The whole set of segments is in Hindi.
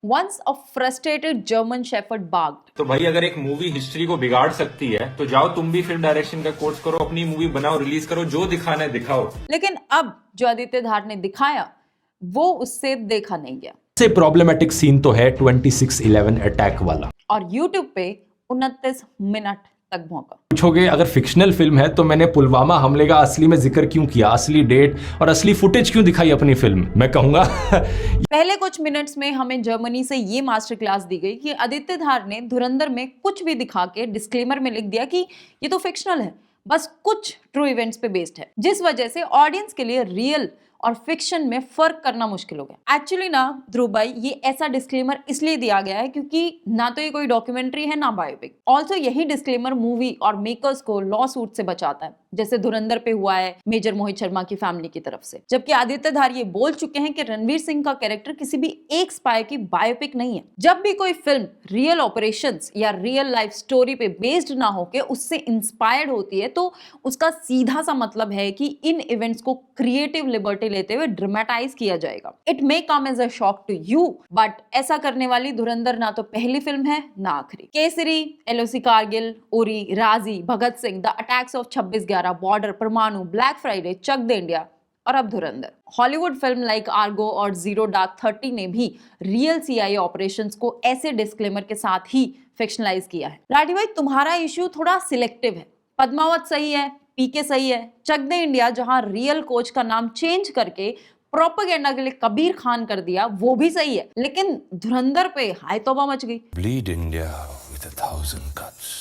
Once a frustrated German Shepherd barked. तो भाई अगर एक मूवी हिस्ट्री को बिगाड़ सकती है तो जाओ तुम भी फिल्म डायरेक्शन का कोर्स करो, अपनी मूवी बनाओ, रिलीज करो, जो दिखाना है दिखाओ। लेकिन अब जो आदित्य धार ने दिखाया वो उससे देखा नहीं गया। सबसे प्रॉब्लमेटिक सीन तो है 26/11 अटैक वाला, और YouTube पे 29 मिनट तक भौंका। पूछोगे अगर फिक्शनल फिल्म है तो मैंने पुलवामा हमले का असली में जिक्र क्यों किया, असली डेट और असली फुटेज क्यों दिखाई अपनी फिल्म? मैं कहूंगा पहले कुछ मिनट्स में हमें जर्मनी से ये मास्टर क्लास दी गई कि आदित्य धार ने धुरंधर में कुछ भी दिखा के डिस्क्लेमर में लिख दिया कि ये तो फिक्शनल है, बस कुछ ट्रू इवेंट्स पे बेस्ड है, जिस वजह से ऑडियंस के लिए रियल और फिक्शन में फर्क करना मुश्किल हो गया। एक्चुअली ना ध्रुव भाई, ये ऐसा डिस्क्लेमर इसलिए दिया गया है क्योंकि ना तो ये कोई डॉक्यूमेंट्री है ना बायोपिक। ऑल्सो यही डिस्क्लेमर मूवी और मेकर्स को लॉ सूट से बचाता है, जैसे धुरंधर पे हुआ है मेजर मोहित शर्मा की फैमिली की तरफ से। जबकि आदित्य धार ये बोल चुके हैं कि रणवीर सिंह का कैरेक्टर किसी भी एक स्पाई की बायोपिक नहीं है। जब भी कोई फिल्म रियल ऑपरेशंस या रियल लाइफ स्टोरी पे बेस्ड ना होके उससे इंस्पायर्ड होती है तो उसका सीधा सा मतलब है कि इन इवेंट्स को क्रिएटिव लिबर्टी लेते हुए ड्रामेटाइज किया जाएगा। It may come as a shock to you, but ऐसा करने वाली धुरंधर ना तो पहली फिल्म है ना आखिरी। Kesari, LOC Kargil, Uri, Raazi, Bhagat Singh, The Attacks of 26/11, Border, Parmanu, Black Friday, Chak De India और अब Dhurandhar. Hollywood film like Argo और जीरो डार्क 30 ने भी रियल CIA ऑपरेशंस को ऐसे डिस्क्लेमर के साथ ही फिक्शनलाइज किया है। राठी भाई, तुम्हारा इश्यू थोड़ा सिलेक्टिव है। पद्मावत सही है, पीके सही है, चक दे इंडिया जहां रियल कोच का नाम चेंज करके प्रोपेगेंडा के लिए कबीर खान कर दिया वो भी सही है, लेकिन धुरंधर पे हाय तौबा मच गई। Bleed India with 1,000 cuts.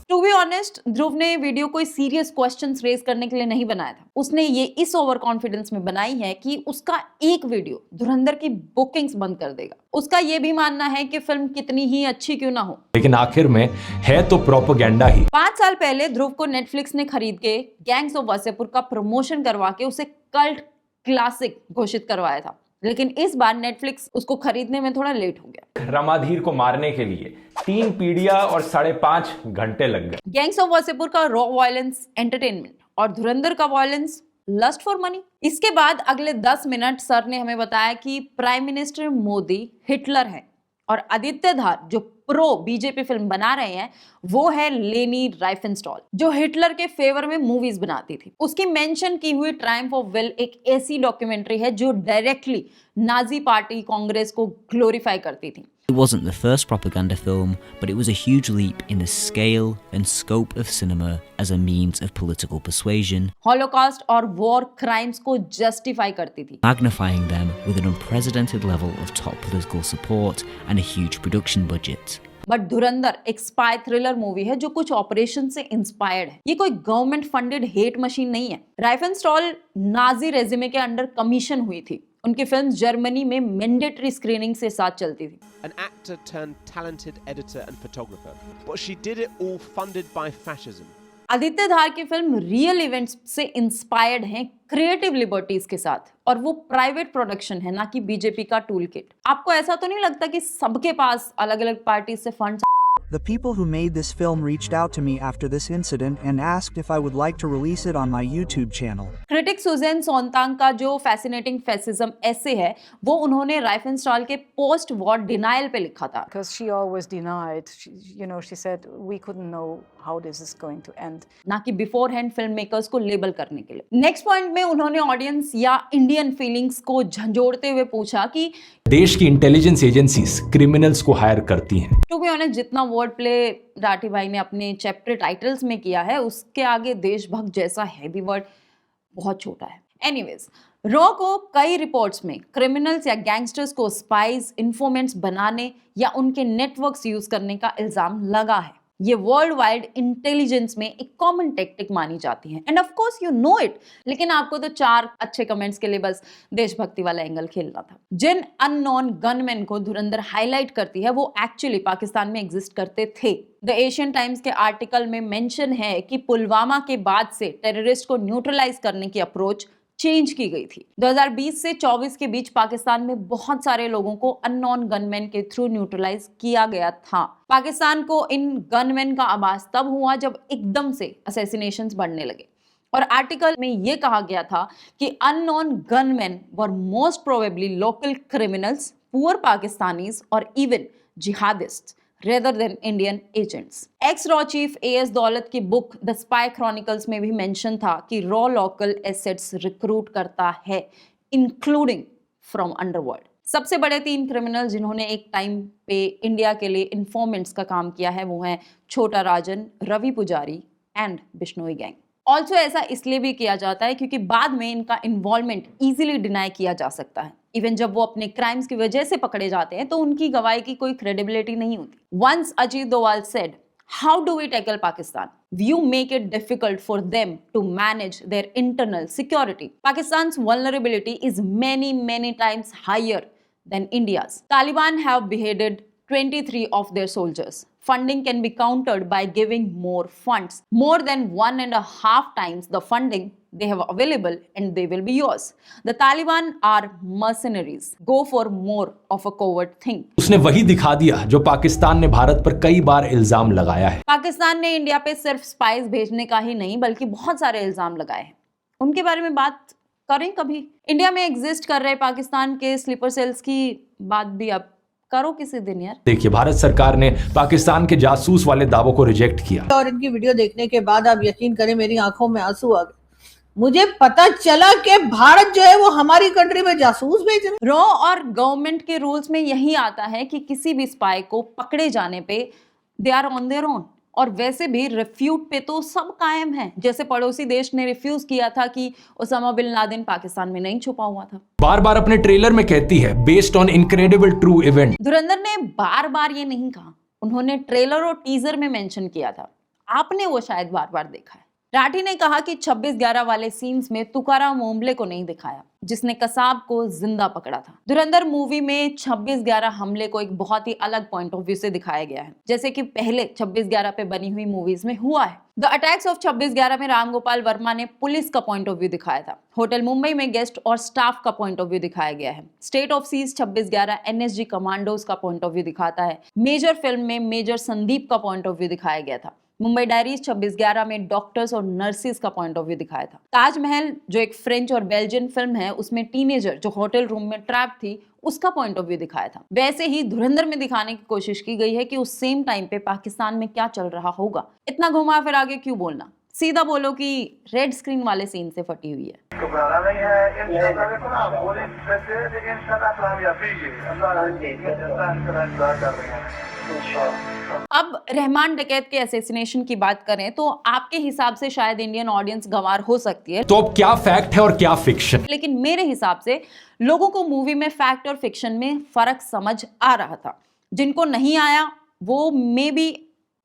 To be honest, Dhruv ने वीडियो कोई सीरियस क्वेश्चंस रेज करने के लिए नहीं बनाया था। उसने ये इस ओवर कॉन्फिडेंस में बनाई है कि उसका एक वीडियो धुरंधर की बुकिंग्स बंद कर देगा। उसका ये भी मानना है कि फिल्म कितनी ही अच्छी क्यों ना हो, लेकिन आखिर में है तो प्रोपेगेंडा ही। 5 साल पहले ध्रुव को नेटफ्लिक्स ने खरीद के गैंग्स ऑफ वासेपुर का प्रमोशन करवा के उसे कल्ट क्लासिक घोषित करवाया था, लेकिन इस बार नेटफ्लिक्स उसको खरीदने में थोड़ा लेट हो गया। रामाधीर को मारने के लिए 3 पीढ़ियां और 5.5 घंटे लग गए। गैंग्स ऑफ वासेपुर का रॉ वायलेंस एंटरटेनमेंट और धुरंधर का वायलेंस लस्ट फॉर मनी। इसके बाद अगले 10 मिनट सर ने हमें बताया कि प्राइम मिनिस्टर मोदी हिटलर है और आदित्य धार जो प्रो बीजेपी फिल्म बना रहे हैं वो है लेनी राइफेनस्टॉल, जो हिटलर के फेवर में मूवीज बनाती थी। उसकी मेंशन की हुई ट्रायम्फ ऑफ विल एक ऐसी डॉक्यूमेंट्री है जो डायरेक्टली नाजी पार्टी कांग्रेस को ग्लोरीफाई करती थी। It wasn't the first propaganda film, but it was a huge leap in the scale and scope of cinema as a means of political persuasion, Holocaust और वॉर क्राइम्स को जस्टिफाई करती थी, magnifying them with an unprecedented level of top political support and a huge production budget. But धुरंधर एक स्पाई थ्रिलर मूवी है जो कुछ ऑपरेशन से इंस्पायर्ड है। ये कोई गवर्नमेंट फंडेड हेट मशीन नहीं है। राइफेनस्टॉल नाजी रेजिमे के अंडर कमीशन हुई थी। उनकी फिल्म जर्मनी में मैंडेटरी स्क्रीनिंग से साथ चलती थी। An actor turned talented editor and photographer, but she did it all funded by fascism. Aditya धार की फिल्म रियल इवेंट्स से इंस्पायर्ड है, क्रिएटिव लिबर्टीज के साथ, और वो प्राइवेट प्रोडक्शन है ना कि बीजेपी का टूल किट। आपको ऐसा तो नहीं लगता कि सबके पास अलग अलग पार्टी से funds? The people who made this film reached out to me after this incident and asked if I would like to release it on my YouTube channel. Critic Susan Sontag का जो फैसिनेटिंग फैसिज्म ऐसे है वो उन्होंने राइफेनस्टॉल के पोस्ट वॉर डिनायल पे लिखा था। Because she always denied, she said we couldn't know how this is going to end. ना कि बिफोर हैंड फिल्म मेकर्स को लेबल करने के लिए। नेक्स्ट पॉइंट में उन्होंने ऑडियंस या इंडियन फीलिंग्स को झंझोड़ते हुए पूछा कि देश की इंटेलिजेंस एजेंसीज क्रिमिनल्स को हायर करती हैं। टू बी ऑनेस्ट, जितना वर्ड प्ले राठी भाई ने अपने चैप्टर टाइटल्स में किया है उसके आगे देशभक्त जैसा हैवी वर्ड बहुत छोटा है। एनीवेज, रॉ को कई रिपोर्ट्स में क्रिमिनल्स या गैंगस्टर्स को स्पाइज, इन्फॉर्मेंट्स बनाने या उनके नेटवर्क्स यूज करने का इल्जाम लगा है। ये वर्ल्ड वाइड इंटेलिजेंस में एक कॉमन टेक्टिक मानी जाती है, end of course you know it. लेकिन आपको तो 4 अच्छे कमेंट्स के लिए बस देशभक्ति वाला एंगल खेलना था। जिन अननोन गनमैन को धुरंधर हाईलाइट करती है वो एक्चुअली पाकिस्तान में एग्जिस्ट करते थे। द एशियन टाइम्स के आर्टिकल में मेंशन है कि पुलवामा के बाद से टेररिस्ट को न्यूट्रलाइज करने की अप्रोच चेंज की गई थी। 2020 से 24 के बीच पाकिस्तान में बहुत सारे लोगों को अननोन गनमैन के थ्रू न्यूट्रलाइज किया गया था। पाकिस्तान को इन गनमैन का आभास तब हुआ जब एकदम से असैसिनेशंस बढ़ने लगे, और आर्टिकल में यह कहा गया था कि unknown gunman were most probably local criminals poor Pakistanis or even jihadists rather than Indian agents. Ex-Raw Chief A.S. दौलत की बुक द स्पाई क्रॉनिकल्स में भी मेंशन था कि रॉ लोकल एसेट्स रिक्रूट करता है, इंक्लूडिंग फ्रॉम अंडरवर्ल्ड। सबसे बड़े 3 क्रिमिनल जिन्होंने एक टाइम पे इंडिया के लिए इन्फॉर्मेंट्स का काम किया है वो हैं छोटा राजन, रवि पुजारी एंड बिश्नोई गैंग। ऑल्सो ऐसा इसलिए भी किया जाता है क्योंकि बाद में इनका इन्वॉल्वमेंट इजीली डिनाई किया जा सकता है। इवन जब वो अपने क्राइम्स की वजह से पकड़े जाते हैं तो उनकी गवाही की कोई क्रेडिबिलिटी नहीं होती। Once Ajit Doval said, how do we tackle Pakistan? You make it difficult for them to manage their internal security. Pakistan's vulnerability is many times higher than India's. Taliban have beheaded 23 of their soldiers. Funding can be countered by giving more funds, more than 1.5 times the funding they have available, and they will be yours. The Taliban are mercenaries. Go for more of a covert thing. उसने वही दिखा दिया जो पाकिस्तान ने भारत पर कई बार इल्जाम लगाया है। पाकिस्तान ने इंडिया पे सिर्फ स्पाइस भेजने का ही नहीं बल्कि बहुत सारे इल्जाम लगाए हैं। उनके बारे में बात करें कभी। इंडिया में एग्जिस्ट कर रहे पाकिस्तान के स्लीपर सेल्स की बात भी अब करो किसी दिन यार। देखिए, भारत सरकार ने पाकिस्तान के जासूस वाले दावों को रिजेक्ट किया और इनकी वीडियो देखने के बाद आप यकीन करें मेरी आंखों में आंसू आ गए। मुझे पता चला कि भारत जो है वो हमारी कंट्री में जासूस भेज रहे। रॉ और गवर्नमेंट के रूल्स में यही आता है कि किसी भी स्पाई को पकड़े जाने पे they are on their own, और वैसे भी रिफ्यूट पे तो सब कायम है। जैसे पड़ोसी देश ने रिफ्यूज किया था कि ओसामा बिन लादेन पाकिस्तान में नहीं छुपा हुआ था। बार बार अपने ट्रेलर में कहती है based on incredible true event. धुरंधर ने बार बार ये नहीं कहा, उन्होंने ट्रेलर और टीजर में मेंशन किया था। आपने वो शायद बार बार देखा है। राठी ने कहा कि 26/11 वाले सीन्स में तुकाराम ओम्बले को नहीं दिखाया जिसने कसाब को जिंदा पकड़ा था। धुरंधर मूवी में 26/11 हमले को एक बहुत ही अलग पॉइंट ऑफ व्यू से दिखाया गया है, जैसे कि पहले 26/11 पे बनी हुई मूवीज में हुआ है। द अटैक्स ऑफ 26/11 में राम गोपाल वर्मा ने पुलिस का पॉइंट ऑफ व्यू दिखाया था। होटल मुंबई में गेस्ट और स्टाफ का पॉइंट ऑफ व्यू दिखाया गया है। State of siege 26/11 NSG commandos का पॉइंट ऑफ व्यू दिखाता है। मेजर फिल्म में मेजर संदीप का पॉइंट ऑफ व्यू दिखाया गया था। मुंबई डायरीज 26/11 में डॉक्टर्स और नर्सिस का पॉइंट ऑफ व्यू दिखाया था। ताजमहल जो एक फ्रेंच और बेल्जियन फिल्म है उसमें टीनेजर जो होटल रूम में ट्रैप थी उसका पॉइंट ऑफ व्यू दिखाया था। वैसे ही धुरंधर में दिखाने की कोशिश की गई है कि उस सेम टाइम पे पाकिस्तान में क्या चल रहा होगा। इतना घुमा फिर आगे क्यों बोलना, सीधा बोलो कि रेड स्क्रीन वाले सीन से फटी हुई है। अब रहमान डकैत के असैसिनेशन की बात करें तो आपके हिसाब से शायद इंडियन ऑडियंस गंवार हो सकती है, तो अब क्या फैक्ट है और क्या फिक्शन? लेकिन मेरे हिसाब से लोगों को मूवी में फैक्ट और फिक्शन में फर्क समझ आ रहा था। जिनको नहीं आया वो मे बी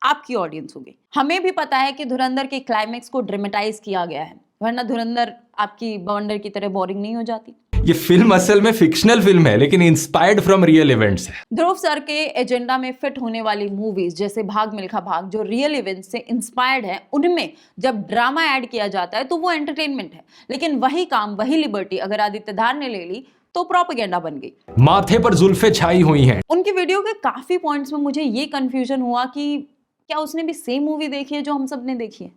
आपकी ऑडियंस होगी। हमें भी पता है कि धुरंधर के क्लाइमेक्स को ड्रामेटाइज किया गया है, वरना धुरंधर आपकी बवंडर की तरह बोरिंग नहीं हो जाती। ये फिल्म असल में फिक्शनल फिल्म है लेकिन इंस्पायर्ड फ्रॉम रियल इवेंट्स है। ध्रुव सर के एजेंडा में फिट होने वाली मूवीज जैसे भाग मिल्खा भाग जो रियल इवेंट्स से इंस्पायर्ड है, उनमें जब ड्रामा ऐड किया जाता है तो वो एंटरटेनमेंट है। लेकिन वही काम, वही लिबर्टी अगर आदित्य धार ने ले ली तो प्रोपेगेंडा बन गई। माथे पर जुल्फे छाई हुई हैं। उनकी वीडियो के काफी पॉइंट्स में मुझे ये कंफ्यूजन हुआ कि क्या उसने भी सेम मूवी देखी है जो हम सब ने देखी है।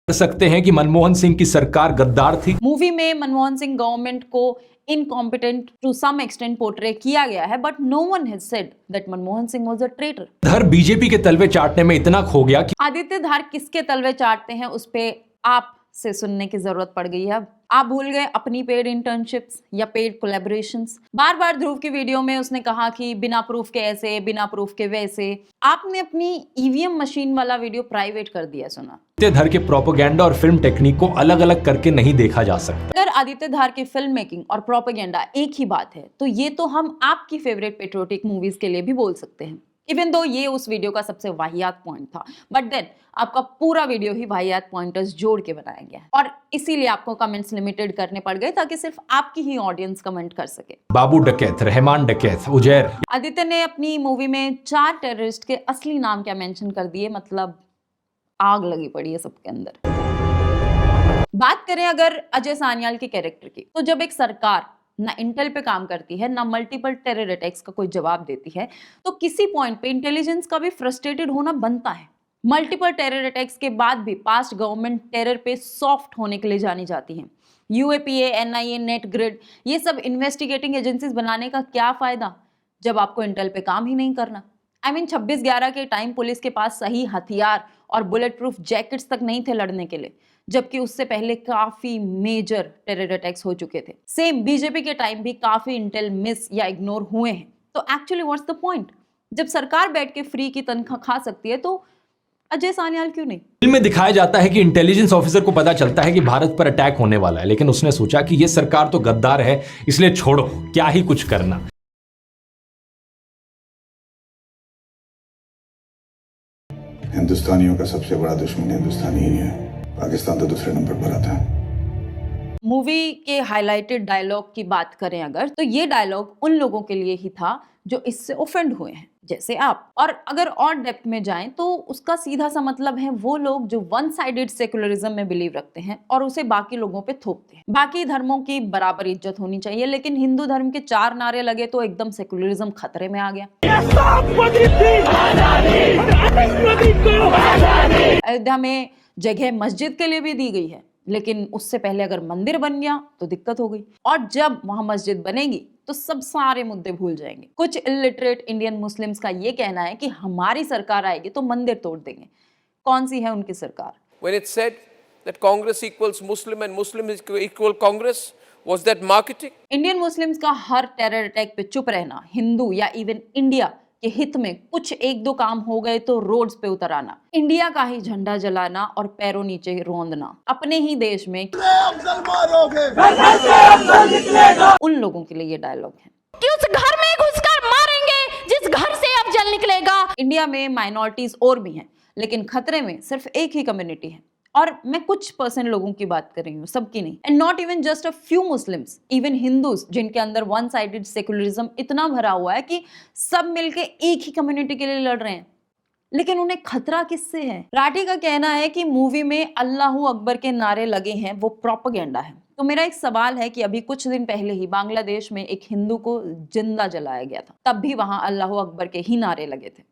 सकते हैं कि मनमोहन सिंह की सरकार गद्दार थी। मूवी में मनमोहन सिंह गवर्नमेंट को incompetent to some extent portray किया गया है, but no one has said that Manmohan Singh was a traitor. धर बीजेपी के तलवे चाटने में इतना खो गया कि आदित्य धार किसके तलवे चाटते हैं उस पे आप से सुनने की जरूरत पड़ गई है। अब आप भूल गए अपनी पेड इंटर्नशिप्स या पेड कोलैबोरेशंस। बार बार ध्रुव की वीडियो में उसने कहा कि बिना प्रूफ के ऐसे, बिना प्रूफ के वैसे। आपने अपनी ईवीएम मशीन वाला वीडियो प्राइवेट कर दिया सुना। आदित्य धार के प्रोपेगेंडा और फिल्म टेक्निक को अलग अलग करके नहीं देखा जा सकता। अगर आदित्य धार की फिल्म मेकिंग और प्रोपेगेंडा एक ही बात है तो ये तो हम आपकी फेवरेट पेट्रियोटिक मूवीज के लिए भी बोल सकते हैं। इवन दो ये उस वीडियो का सबसे वाहियात पॉइंट था, बट देन आपका पूरा वीडियो ही वाहियात पॉइंटर्स जोड़ के बनाया गया है और इसीलिए आपको कमेंट्स लिमिटेड करने पड़ गए ताकि सिर्फ आपकी ही ऑडियंस कमेंट कर सके। बाबू डकैत, रहमान डकैत, उजैर। आदित्य ने अपनी मूवी में 4 टेररिस्ट के असली नाम क्या मेंशन कर दिए, मतलब आग लगी पड़ी है सबके अंदर। बात करें अगर अजय सान्याल के कैरेक्टर की, तो जब एक सरकार ना इंटेल पे काम करती है ना मल्टीपल टेरर अटैक्स का कोई जवाब देती है तो किसी पॉइंट पे इंटेलिजेंस का भी फ्रस्ट्रेटेड होना बनता है। मल्टीपल टेरर अटैक्स के बाद भी पास्ट गवर्नमेंट टेरर पे सॉफ्ट होने के लिए जानी जाती है। UAPA, NIA, नेट ग्रिड, ये सब इन्वेस्टिगेटिंग एजेंसीज बनाने का क्या फायदा जब आपको इंटेल पे काम ही नहीं करना। 26/11 के टाइम पुलिस के पास सही हथियार और बुलेट प्रूफ जैकेट्स तक नहीं थे लड़ने के लिए, जबकि उससे पहले काफी मेजर टेरर अटैक्स हो चुके थे। सेम बीजेपी के टाइम भी काफी इंटेल मिस या इग्नोर हुए हैं। तो एक्चुअली व्हाट्स द पॉइंट? जब सरकार बैठ के फ्री की तनख्वाह खा सकती है तो अजय सान्याल क्यों नहीं? फिल्म में दिखाया जाता है कि इंटेलिजेंस ऑफिसर को पता चलता है कि भारत पर अटैक होने वाला है, लेकिन उसने सोचा कि यह सरकार तो गद्दार है, इसलिए छोड़ो, क्या ही कुछ करना। हिंदुस्तानियों का सबसे बड़ा दुश्मन हिंदुस्तानी ही है, पाकिस्तान तो दूसरे नंबर पर आता है। मूवी के हाईलाइटेड डायलॉग की बात करें अगर, तो ये डायलॉग उन लोगों के लिए ही था जो इससे ऑफेंड हुए हैं, जैसे आप। और अगर और डेप्थ में जाएं तो उसका सीधा सा मतलब है वो लोग जो वन साइडेड सेकुलरिज्म में बिलीव रखते हैं और उसे बाकी लोगों पे थोपते हैं। बाकी धर्मों की बराबर इज्जत होनी चाहिए, लेकिन हिंदू धर्म के 4 नारे लगे तो एकदम सेकुलरिज्म खतरे में आ गया। अयोध्या में जगह मस्जिद के लिए भी दी गई है, लेकिन उससे पहले अगर मंदिर बन गया तो दिक्कत हो गई, और जब वहां मस्जिद बनेगी तो सब सारे मुद्दे भूल जाएंगे। कुछ इलिटरेट इंडियन मुस्लिम्स का ये कहना है कि हमारी सरकार आएगी तो मंदिर तोड़ देंगे। कौन सी है उनकी सरकार? When it said that Congress equals Muslim and Muslim equal Congress, was that marketing? Indian Muslims का हर टेरर अटैक पे चुप रहना, हिंदू या इवन इंडिया के हित में कुछ 1-2 काम हो गए तो रोड्स पे उतर आना, इंडिया का ही झंडा जलाना और पैरों नीचे रोंदना, अपने ही देश में उन लोगों के लिए ये डायलॉग है कि उस घर में घुसकर मारेंगे जिस घर से अब जल निकलेगा। इंडिया में माइनॉरिटीज और भी हैं, लेकिन खतरे में सिर्फ एक ही कम्युनिटी है, और मैं कुछ % लोगों की बात कर रही हूँ, सबकी नहीं। And not even just a few Muslims, even Hindus, जिनके अंदर वन साइडेड सेकुलरिज्म इतना भरा हुआ है कि सब मिलके एक ही कम्युनिटी के लिए लड़ रहे हैं, लेकिन उन्हें खतरा किससे है? राठी का कहना है कि मूवी में अल्लाहू अकबर के नारे लगे हैं, वो प्रोपेगेंडा है। तो मेरा एक सवाल है कि अभी कुछ दिन पहले ही बांग्लादेश में एक हिंदू को जिंदा जलाया गया था, तब भी वहां अल्लाहू अकबर के ही नारे लगे थे।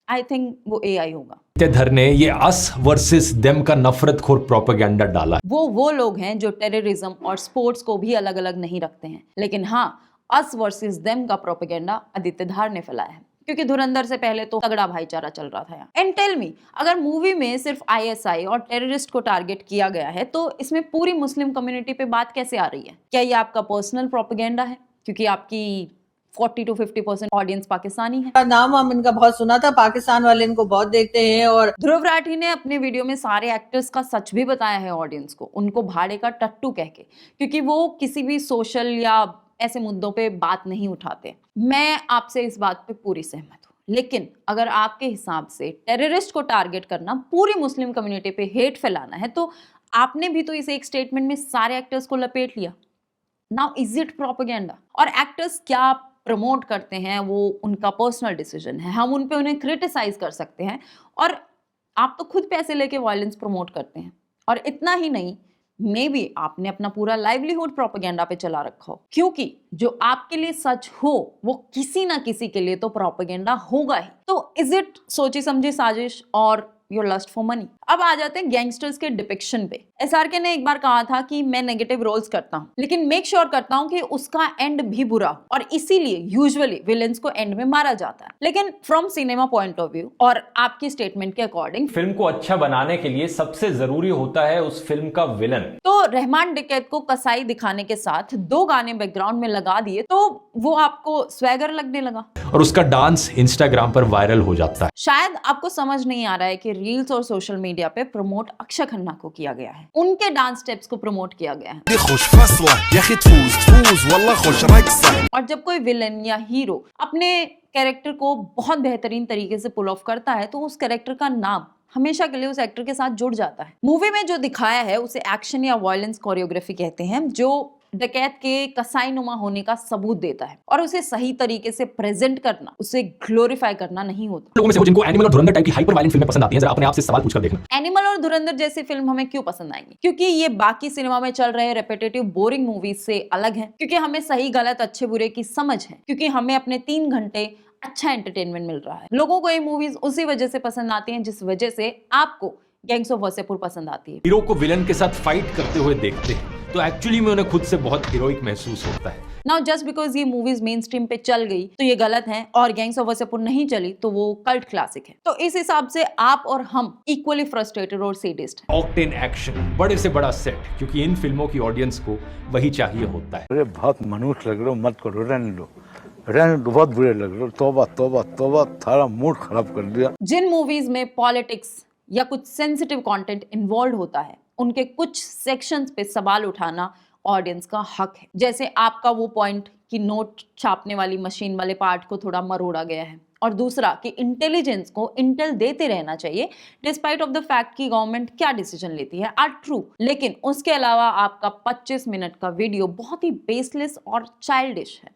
आई थिंक वो AI होगा। धर ने ये अस वर्सेस देम का नफरतखोर प्रोपेगेंडा डाला। वो लोग हैं जो टेररिज्म और स्पोर्ट्स को भी अलग अलग नहीं रखते हैं, लेकिन हाँ, अस वर्सेस देम का प्रोपेगेंडा आदित्य धार ने फैलाया है, क्योंकि धुरंधर से पहले तो तगड़ा भाईचारा चल रहा था यहाँ। एंड टेल मी, अगर मूवी में सिर्फ ISI और टेररिस्ट को टारगेट किया गया है तो इसमें पूरी मुस्लिम कम्युनिटी पे बात कैसे आ रही है? क्या ये आपका पर्सनल प्रोपेगेंडा है क्योंकि आपकी 40 to 50% ऑडियंस पाकिस्तानी है? नाम हम इनका बहुत सुना था, पाकिस्तान वाले इनको बहुत देखते हैं। और ध्रुव राठी ने अपने वीडियो में सारे एक्टर्स का सच भी बताया है ऑडियंस को, उनको भाड़े का टट्टू कह के, क्योंकि वो किसी भी सोशल या ऐसे मुद्दों पे बात नहीं उठाते। मैं आपसे इस बात पे पूरी सहमत हूँ, लेकिन अगर आपके हिसाब से टेररिस्ट को टारगेट करना, पूरी मुस्लिम कम्युनिटी पे हेट फैलाना है, तो आपने भी तो इस एक स्टेटमेंट में सारे एक्टर्स को लपेट लिया। Now is it propaganda? और एक्टर्स क्या प्रमोट करते हैं वो उनका पर्सनल डिसीजन है, हम उन पे उन्हें क्रिटिसाइज कर सकते हैं, और आप तो खुद पैसे लेके वायलेंस प्रमोट करते हैं। और इतना ही नहीं, मे बी आपने अपना पूरा लाइवलीहुड प्रोपेगेंडा पे चला रखा हो, क्योंकि जो आपके लिए सच हो वो किसी ना किसी के लिए तो प्रोपेगेंडा होगा ही। तो इज इट सोची समझी साजिश और योर लस्ट फॉर मनी? अब आ जाते हैं गैंगस्टर्स के डिपिक्शन पे। SRK ने एक बार कहा था कि मैं नेगेटिव रोल्स करता हूँ, लेकिन मेक श्योर करता हूँ कि उसका एंड भी बुरा हो, और इसीलिए यूजुअली विलेंस को एंड में मारा जाता है। लेकिन from cinema point of view और आपकी स्टेटमेंट के अकॉर्डिंग, फिल्म को अच्छा बनाने के लिए सबसे जरूरी होता है उस फिल्म का विलन। तो रहमान डकैत को कसाई दिखाने के साथ 2 गाने बैकग्राउंड में लगा दिए तो वो आपको स्वैगर लगने लगा, और उसका डांस इंस्टाग्राम पर वायरल हो जाता है। शायद आपको समझ नहीं आ रहा है कि रील्स और सोशल मीडिया पे प्रमोट अक्षय खन्ना को किया गया है, उनके डांस स्टेप्स को प्रमोट किया गया है। और जब कोई विलन या हीरो अपने कैरेक्टर को बहुत बेहतरीन तरीके से पुल ऑफ करता है तो उस कैरेक्टर का नाम हमेशा के लिए उस एक्टर के साथ जुड़ जाता है। मूवी में जो दिखाया है उसे एक्शन या वायलेंस कोरियोग्राफी कहते हैं, जो डकैत के कसाई नुमा होने का सबूत देता है, और उसे सही तरीके से प्रेजेंट करना, उसे ग्लोरीफाई करना नहीं होता। लोगों में से जिनको एनिमल और धुरंधर टाइप की हाइपर वायलेंट फिल्में पसंद आती हैं, जरा अपने आप से सवाल पूछकर देखना। एनिमल और धुरंधर जैसी फिल्म हमें क्यों पसंद आएंगी? क्योंकि ये बाकी सिनेमा में चल रहे रेपिटेटिव बोरिंग मूवीज से अलग है, क्योंकि हमें सही गलत अच्छे बुरे की समझ है, क्योंकि हमें अपने 3 घंटे अच्छा एंटरटेनमेंट मिल रहा है। लोगों को ये मूवीज उसी वजह से पसंद आती हैं जिस वजह से आपको गैंग्स ऑफ वासेपुर पसंद आती है। हीरो को विलन के साथ फाइट करते हुए देखते हैं तो एक्चुअली में उन्हें खुद से बहुत हीरोइक महसूस होता है। नाउ जस्ट बिकॉज ये मूवीज मेन स्ट्रीम पे चल गई तो ये गलत है, और गैंग्स ऑफ वासेपुर नहीं चली तो वो कल्ट क्लासिक है। तो इस हिसाब से आप और हम इक्वली फ्रस्ट्रेटेड और सैडिस्ट हैं। ऑक्टेन एक्शन, बड़े से बड़ा सेट, क्योंकि इन फिल्मों की ऑडियंस को वही चाहिए होता है। अरे बहुत मनुष्य लग रहे हो, मत करो, रहने दो, बहुत बुरे लग रहे हो। तौबा तौबा तौबा, थारा मूड खराब कर दिया। जिन मूवीज में पॉलिटिक्स या कुछ सेंसिटिव कंटेंट इन्वॉल्व होता है उनके कुछ सेक्शंस पे सवाल उठाना ऑडियंस का हक है। जैसे आपका वो पॉइंट कि नोट छापने वाली मशीन वाले पार्ट को थोड़ा मरोड़ा गया है, और दूसरा कि इंटेलिजेंस को इंटेल देते रहना चाहिए डिस्पाइट ऑफ द फैक्ट कि गवर्नमेंट क्या डिसीजन लेती है, आर ट्रू। लेकिन उसके अलावा आपका 25 मिनट का वीडियो बहुत ही बेसलेस और चाइल्डिश है।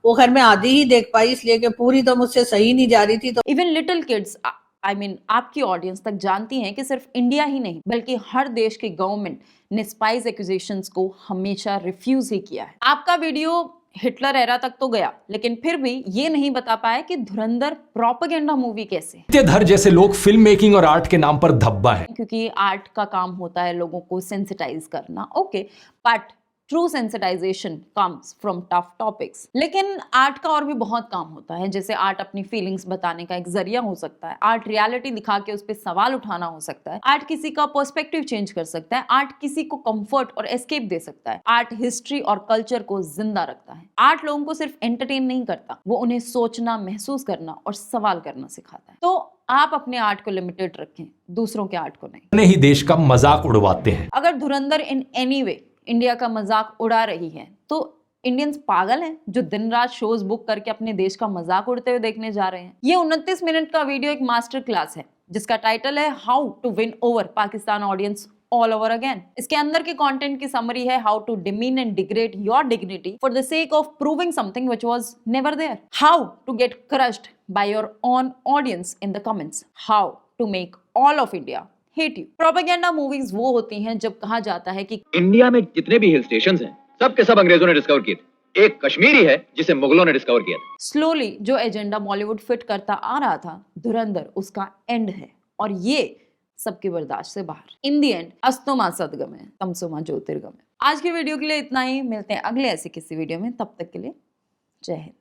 वो घर में आधी ही देख पाई, इसलिए कि पूरी तो मुझसे सही नहीं जा रही थी। तो even little kids, I mean आपकी ऑडियंस तक जानती हैं कि सिर्फ इंडिया ही नहीं बल्कि हर देश की गवर्नमेंट ने स्पाइस एक्यूजेशंस को हमेशा रिफ्यूज ही किया है। आपका वीडियो हिटलर एरा तक तो गया, लेकिन फिर भी ये नहीं बता पाया कि धुरंधर प्रोपेगेंडा मूवी कैसे है। आदित्य धर जैसे लोग फिल्म मेकिंग और आर्ट के नाम पर धब्बा है, क्योंकि आर्ट का काम होता है लोगों को सेंसिटाइज करना, okay, but true sensitization comes from tough topics. लेकिन आर्ट का और भी बहुत काम होता है, जैसे आर्ट अपनी फीलिंग्स बताने का एक जरिया हो सकता है, आर्ट रियलिटी दिखा के उस पर सवाल उठाना हो सकता है, आर्ट किसी का पर्सपेक्टिव चेंज कर सकता है, आर्ट किसी को कंफर्ट और एस्केप दे सकता है, आर्ट हिस्ट्री और कल्चर को जिंदा रखता है। आर्ट लोगों को सिर्फ एंटरटेन नहीं करता, वो उन्हें सोचना, महसूस करना और सवाल करना सिखाता है। तो आप अपने आर्ट को लिमिटेड रखें, दूसरों के आर्ट को नहीं। अपने ही देश का मजाक उड़वाते हैं। अगर धुरंधर इन एनी वे इंडिया का मजाक उड़ा रही है तो इंडियंस पागल हैं जो दिन रात शोज बुक करके अपने देश का मजाक उड़ते हुए देखने जा रहे हैं। ये 29 मिनट का वीडियो एक मास्टर क्लास है जिसका टाइटल है how to win over Pakistan audience all over again. इसके अंदर के कंटेंट की समरी है how to demean and degrade your dignity for the sake of proving something which was never there, how to get crushed by your own audience in the comments, how to make all of India hate you. Propaganda movies वो होती हैं जब कहा जाता है कि इंडिया में जितने भी हिल स्टेशंस हैं सब के सब अंग्रेजों ने डिस्कवर किए थे, एक कश्मीरी है जिसे मुगलों ने डिस्कवर किया था। स्लोली जो एजेंडा बॉलीवुड फिट करता आ रहा था, धुरंधर उसका एंड है, और ये सबके बर्दाश्त से बाहर। इन दी एंड अस्तो मा सदगमे तमसो मा ज्योतिर्गमय। आज के वीडियो के लिए इतना ही, मिलते हैं अगले ऐसे किसी वीडियो में, तब तक के लिए जय हिंद।